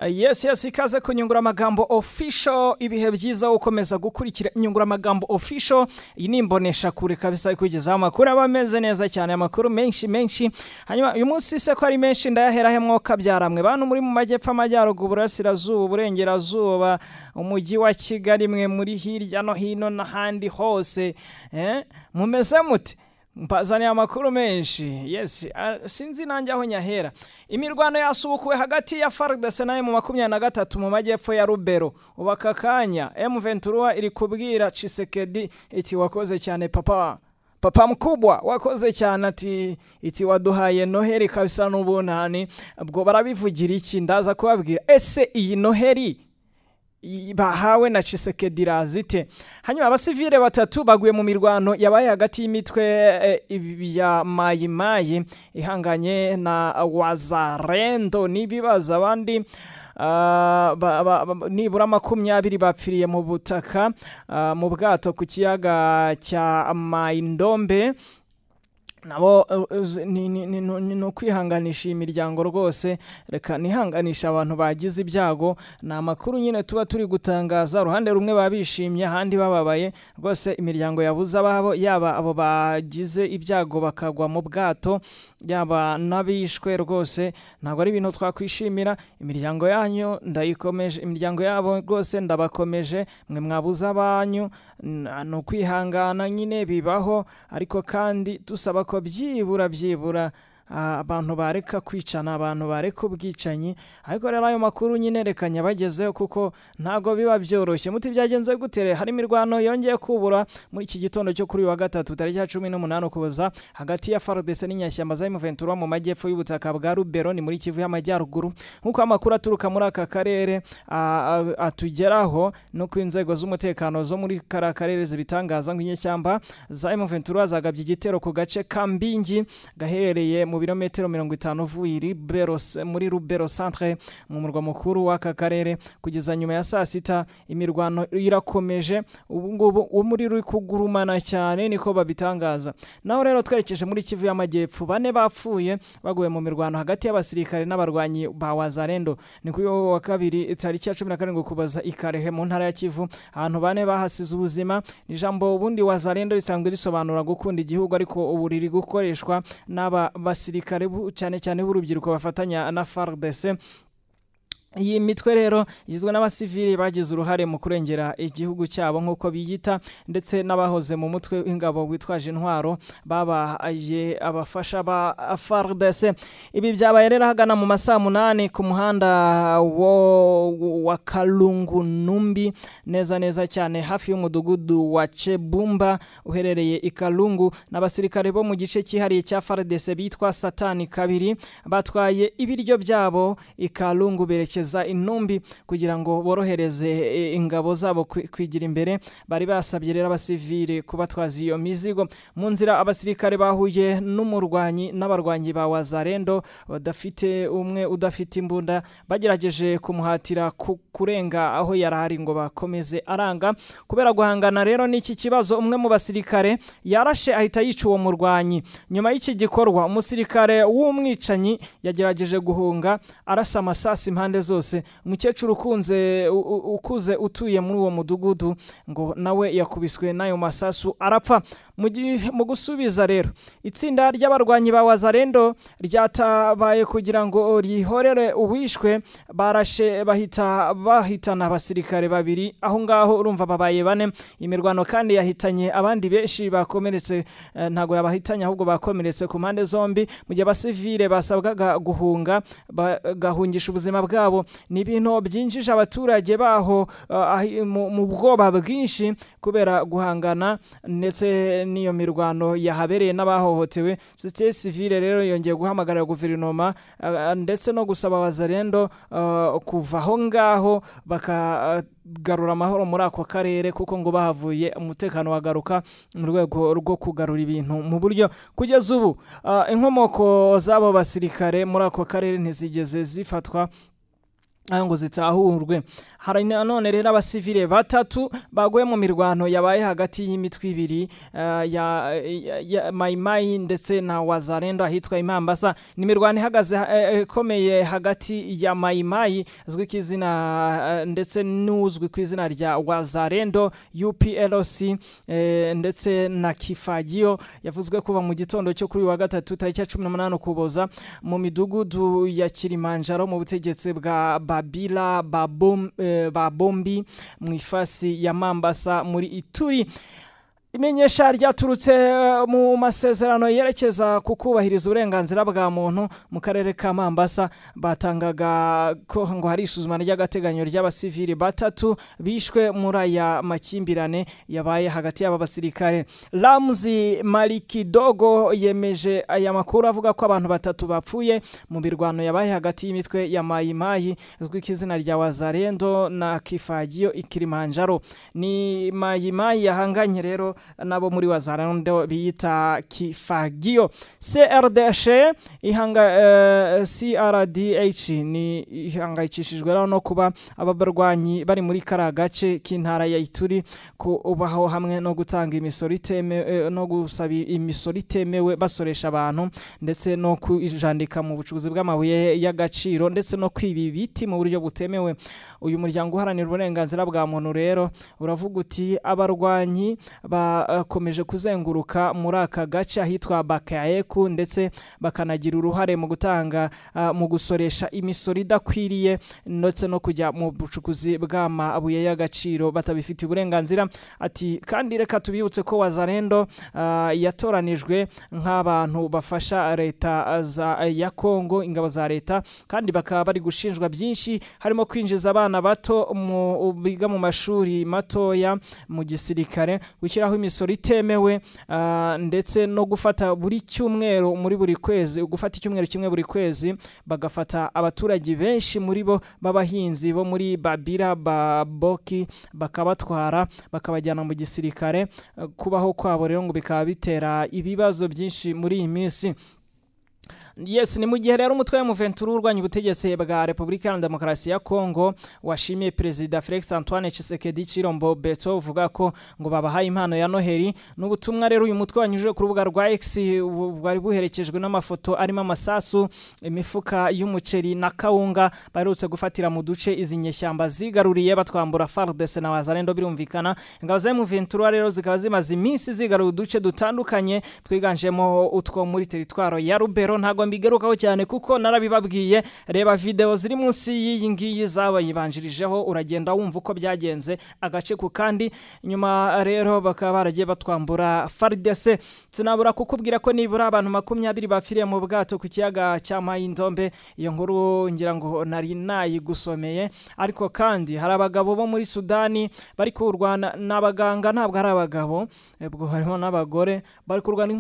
Yes, ikaze ku Nyunguramagambo official, ibihe byiza ukomeza gukurikira Nyunguramagambo official. Iyi ni imbonesha kure kabisa kugeza amakuru abameze neza cyane, amakuru menshi. Hanyuma uyu munsi se ko ari menshi ndayahera he mwoka byaramwe bantu muri mu majyepfo amajyaruguru burasirazuba uburengerazuba umujyi wa Kigali mwe muri hirya no hino n'ahandi hose mumeze mute? Mpazani amakuru menshi. Yes, sinzi nanjye aho nyahera. Imirwano yasubukuwe hagati ya FARDC na M23 mu majyepfo ya Rubero. Ubakakanya M23 iri kubwira Tshisekedi iti wakoze cyane papa mkubwa wakoze cyane iti waduhaye Noheri kabisa n'ubunani. Ubwo barabivugira iki? Ndaza kubabwira ese iyi Noheri bahawe na Tshisekedi razite. Hanyuma abasivile batatu baguye mu mirwano yabaye hagati y'imitwe ya mayimayi ihanganye na Wazalendo n'ibibazo abandi nibura 20 bapfiriye mu butaka mu bwato ku kiyaga cya Maindombe. Nabo no kwihanganisha imiryango rwose, reka nihanganisha abantu bagize ibyago. Na makuru nyine tuba turi gutangaza, ruhande rumwe babishimye handi bababaye rwose. Imiryango yabuza ababo, yaba abo bagize ibyago bakagwa mu bwato, yaba nabishwe rwose ntabwo ari ibintu twakwishimira. Imiryango yanyu ndayikomeje, imiryango yabo rwose ndabakomeje. Mwe mwabuza abanyu no kwihangana nyine bibaho, ariko kandi tusaba ko byibura abantu bareka kwicana, abantu bareka ubwicanyi. Ariko rero ayo makuru nyine reka nyabagezeho kuko ntago biba byoroshye. Muti byagenze gutere hari imirwano yongeye kubura muri iki gitondo cyo kuri wa gatatu tariki 18 Ukuboza hagati ya FARDC n'inyashyamba za M23 mu majyepfo y'ubutaka bwa Rubero ni muri Kivu y'amajyaruguru. Nkuko amakuru aturuka muri aka karere atugeraho no ku inzego z'umutekano zo muri karere zibitangaza ngo inyeshyamba za M23 zagabye igitero ku gace Kambingi gaherereye mu birometero 50 uvuye muri Rubero centre mu murwa mukuru w'aka karere. Kugeza nyuma ya saa sita imirwano irakomeje, ubu ngubu muri ruri kugurumana cyane niko babitangaza. Naho rero twerekeje muri Kivu y'amajyepfo, 4 bapfuye baguye mu mirwano hagati y'abasirikare n'abarwanyi ba Wazalendo. Ni kuri wa kabiri tariki 17 Ukuboza Ikarehe mu ntara ya Kivu, ahantu 4 bahasize ubuzima. Ijambo ubundi Wazalendo risanzwe risobanura gukunda igihugu, ariko ubu riri gukoreshwa n'aba basirikare cyane b'urubyiruko bafatanya na FARDC. Iyi mitwe rero igizwe n'abasivili bagize uruhare mu kurengera igihugu cyabo nk'uko biyita, ndetse n'abahoze mu mutwe w'ingabo witwaje intwaro babaye abafasha ba FARDC. Ibi byabaye rero hagana mu masaa 8 ku muhanda wa Kalungu Numbi, neza cyane hafi y'umudugudu wa Chebumba uherereye ikalungu. N'abasirikare bo mu gice cyihariye cya FARDC bitwa Satani 2 batwaye ibiryo byabo ikalungu berekeza Inumbi kugira ngo borohereze ingabo zabo kwigira imbere. Bari basabye rero abasivile kubatwaza iyo mizigo. Mu nzira abasirikare bahuye n'abarwanyi ba Wazalendo udafite imbunda, bagerageje kumuhatira kurenga aho yarari ngo bakomeze aranga. Kubera guhangana rero n'iki kibazo, umwe mu basirikare yarashe ahita yica uwo murwanyi. Nyuma y'iki gikorwa umusirikare w'umwicanyi yagerageje guhunga arasa amasasi impande zose. Umukecuru ukuze utuye muri uwo mudugudu ngo nawe yakubiswe n'ayo masasu arapfa. Mu gusubiza rero itsinda ry'abarwanyi ba Wazalendo ryatabaye kugira ngo rihorere uwishwe, barashe bahitana abasirikare 2 aho ngaho, urumva babaye 4. Imirwano kandi yahitanye abandi benshi bakomeretse, ntago yabahitanye ahubwo bakomeretse ku mpande zombi, mu gihe abasivile basabwaga guhunga bagahungisha ubuzima bwabo. Ni ibintu byinjije abaturage baho mu bwoba bwinshi kubera guhangana ndetse n'iyo mirwano yahabereye n'abahohotewe. Société civile rero yongeye guhamagarira guverinoma ndetse no gusaba Wazalendo kuva aho ngaho bakagarura amahoro muri ako karere, kuko ngo bahavuye umutekano wagaruka mu rwego rwo kugarura ibintu mu buryo. Kugeza ubu inkomoko z'abo basirikare muri ako karere ntizigeze zifatwa ngo zitahurwe. Hari none rero abasivile batatu baguye mu mirwano yabaye hagati y'imitwe ibiri ya Mai Mai ndetse na Wazalendo ahitwa Imambasa. Ni mirwano ihagaze ikomeye hagati ya Mai Mai azwi kw'izina ndetse n'uzwi kw'izina rya Wazalendo UPLC ndetse na Kifagio yavuzwe kuva mu gitondo cyo kuri wa gatatu tariki 18 Ukuboza mu midugudu ya Kilimanjaro mu butegetsi bwa Babila Babombi mu ifasi ya Mambasa muri Ituri. Imenyesha ryaturutse mu masezerano yerekeza ku kubahiriza uburenganzira bwa muntu mu karere ka Mambasa batangaga ko ngo hari isuzuma ry'agateganyo ry'abasivili batatu bishwe muri aya makimbirane yabaye hagati y'aba basirikare. Ramzi Malikidogo yemeje aya makuru avuga ko abantu batatu bapfuye mu birwano yabaye hagati y'imitwe ya Mai Mai izwi kw'izina rya Wazalendo na Kifagio Kilimanjaro. Ni Mai Mai yahanganye rero nabo muri Wazalendo biyita Kifagio. CRDH ni ihangayikishijwe no kuba ababarwanyi bari muri karagace k'intara ya Ituri ko ubaho hamwe no gutanga imisoro itemewe no gusaba imisoro itemewe basoresha abantu ndetse no kujandika mu bucukuzi bw'amabuye y'agaciro ndetse no kwiba ibiti mu buryo butemewe. Uyu muryango uharanira uburenganzira bwa muntu rero uravuga uti abarwanyi bakomeje kuzenguruka muri aka gace ahitwa Bakayeku ndetse bakanagira uruhare mu gutanga mu gusoresha imisoro idakwiriye ndetse no kujya mu bucukuzi bw'amabuye y'agaciro batabifitiye uburenganzira. Ati kandi reka tubibutse ko Wazalendo yatoranijwe nk'abantu bafasha leta ya Kongo, ingabo za leta, kandi bakaba bari gushinjwa byinshi harimo kwinjiza abana bato mu biga mu mashuri matoya mu gisirikare, gushyiraho imisoro itemewe ndetse no gufata buri cyumweru muri buri kwezi, gufata icyumweru kimwe buri kwezi bagafata abaturage benshi muri bo b'abahinzi bo muri Babila Baboki bakabatwara bakabajyana mu gisirikare. Kubaho kwabo rero ngo bikaba bitera ibibazo byinshi muri iyi minsi. Yes, ni mu gihe rero umutwe w'M23 urwanya ubutegetsi bwa Repubulika ya Demokarasi ya Kongo washimiye Perezida Felix Antoine Tshisekedi Chilombo Beto uvuga ko ngo babahaye impano ya Noheli. N'ubutumwa rero uyu mutwe wanyujije ku rubuga rwa X bwari buherekejwe n'amafoto arimo amasasu, imifuka y'umuceri na kawunga barutse gufatira mu duce izi nyeshyamba zigaruriye batwambura FARDC na Wazalendo. Birumvikana ingabo za M23 rero zikaba zimaze iminsi zigaruye uduce dutandukanye twiganjemo utwo muri teritwaro ya Rubero. Ntago mbigarukaho cyane kuko narabibabwiye, reba video ziri munsi y'iyi ngiyi zabayibanjirijeho uragenda wumva uko byagenze agace ku kandi. Nyuma rero bakaba baragiye batwambura FARDC. Tunabura kukubwira ko nibura abantu 20 bapfiriye mu bwato ku kiyaga cya Mai Ndombe. Iyo nkuru ngira ngo nari nayigusomeye, ariko kandi hari abagabo bo muri Sudani bari kurwana n'abaganga, ntabwo ari abagabo, ubwo harimo n'abagore bari kurwana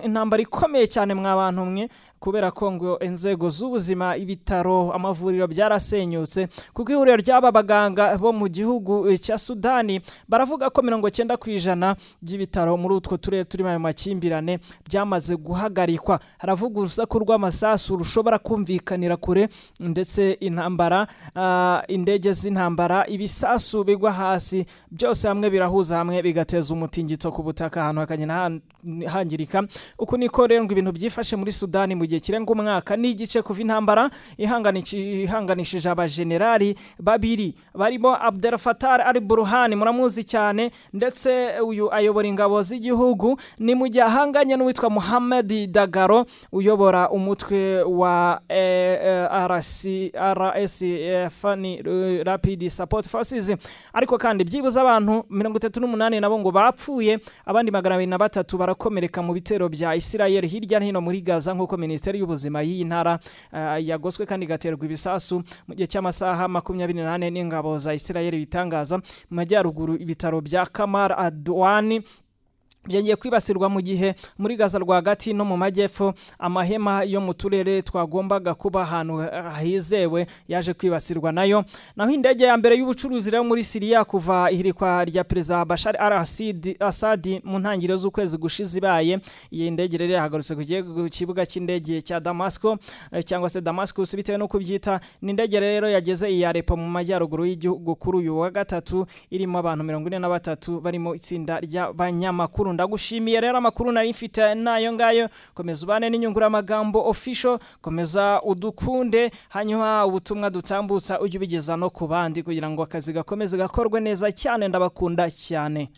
intambara ikomeye cyane mwabantu mwe, kubera ko ngo inzego z'ubuzima, ibitaro, amavuriro byarasenyutse. Kuko ihuriro ry'aba baganga bo mu gihugu cya Sudani baravuga ko 90% by'ibitaro muri utwo turere turi mu makimbirane byamaze guhagarikwa. Haravuga urusaku rw'amasasu rushobora kumvikanira kure ndetse intambara, indege z'intambara, ibisasu bigwa hasi, byose hamwe birahuza hamwe bigateza umutingito ku butaka ahantu hakanyina hangirika. Uko niko rero ngo ibintu byifashe muri Sudani mu gihe kirenga umwaka n'igice kuva intambara ihanganishije abajenerali babiri barimo Abdel Fattah al-Burhan, muramuzi cyane, ndetse uyu ayobora ingabo z'igihugu, ni mu gihe ahanganye n'uwitwa Mohamed Dagalo uyobora umutwe wa RSF Rapid Support Forces. Ariko kandi byibuze abantu 38 nabo ngo bapfuye, abandi 203 barakomereka mu bitero bya Israel hirya no hino muri Gaza, nk'uko Minisiteri y'Ubuzima y'iyi ntara yagoswe kandi gaterwa ibisasu mu gihe cy'amasaha 28 n'ingabo za Israel bitangaza. Mu majyaruguru ibitaro bya Kamar Adwani byongeye kwibasirwa mu gihe muri Gaza rwagati no mu majyepfo amahema yo mu turere twagombaga kuba ahantu hizewe yaje kwibasirwa nayo. Naho indege ya mbere y'ubucuruzi rero muri Syria kuva ihirikwa rya Perezida Bashar al-Assad mu ntangiriro z'ukwezi gushize ibaye, iyi ndege rero yahagarutse ku kibuga cy'indege cya Damasco cyangwa se Damascus bitewe no kubyita. Ni indege rero yageze i Aleppo mu majyaruguru y'igihugu kuri uyu wa gatatu irimo abantu 43 barimo itsinda ry'abanyamakuru. Ndagushimiye rero amakuru nari mfite nayo ngayo. Komeza ubane n'inyunguramagambo official, komeza udukunde, hanyuma ubutumwa dutambutsa ujye ubigeza no ku bandi kugira ngo akazi gakomeze gakorwe neza cyane. Ndabakunda cyane.